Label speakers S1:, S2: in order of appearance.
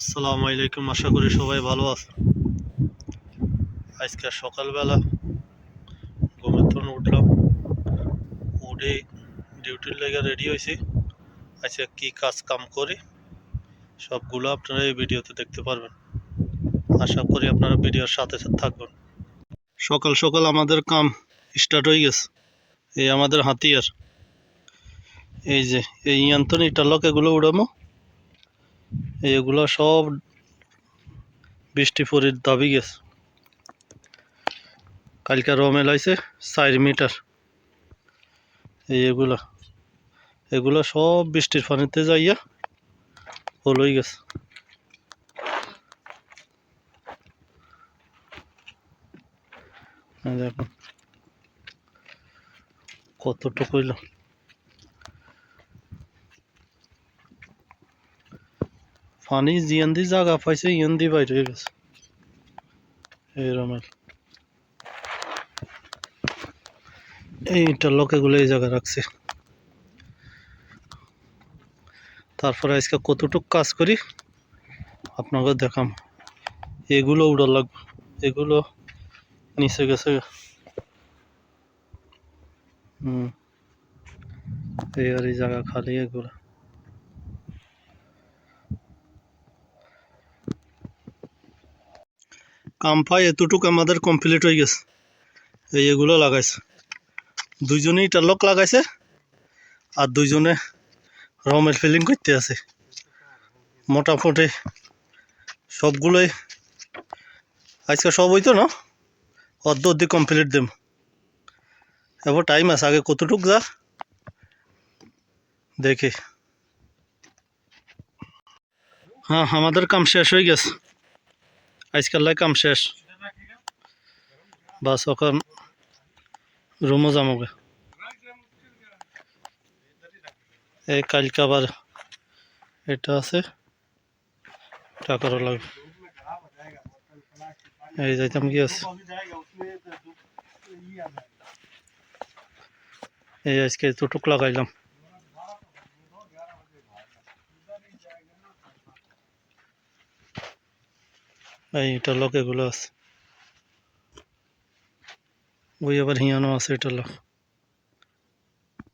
S1: আসসালামু আলাইকুম, আশা করি সবাই ভালো আছে। আজকে সকালবেলা ঘুমের থেকে উঠলাম, উঠে ডিউটির লেগে রেডি হয়েছি। আজকে কি কাজ কাম করি সবগুলো আপনারা এই ভিডিওতে দেখতে পারবেন। আশা করি আপনারা ভিডিওর সাথে সাথে থাকবেন। সকাল সকাল আমাদের কাম স্টার্ট হয়ে গেছে। এই আমাদের হাতিয়ার, এই যে এই ইয়ান্তন ইটালক এগুলো উড়ামো, এগুলো সব বৃষ্টি পরির দাবি গেছে। কালকে রমেল হয়েছে 4 মিটার। এগুলো সব বৃষ্টির পানিতে যাইয়া ফুল হয়ে গেছে। দেখুন কতটুকু হইল। পানি জিয়ান্দি জায়গা পাইছে ইয়ান্দি বাইরে হয়ে গেছে। এই রমেল এইটা লোকেগুলো এই জায়গা রাখছে। তারপরে আজকে কতটুক কাজ করি আপনাকে দেখাম। এগুলো উড়া লাগবে, এগুলো নিচে গেছে। এই আর এই জায়গা খালি এগুলো। কাম পাই এতটুক আমাদের কমপ্লিট হয়ে গেছে। এগুলো লাগাইছে, দুইজনে ইটারলক লাগাইছে আর দুইজনে রমের ফিলিং করতে আছে। মোটামুটি সবগুলোই আজকে সব হইতো না, অর্ধ কমপ্লিট দেব। এবার টাইম আছে, আগে কতটুক যা দেখি। হ্যাঁ, আমাদের কাম শেষ হয়ে গেছে, আজকাল কাম শেষ। বাস এখন রুমও যামোগে। এই কালকে আবার এটা আছে, টাকারও লাগবে। এই যাইতাম কি আছে, এই আজকে এতটুক লাগাইলাম। এইটার লোক এগুলো আছে, ওই আবার হিয়ানো আছে এটার লোক।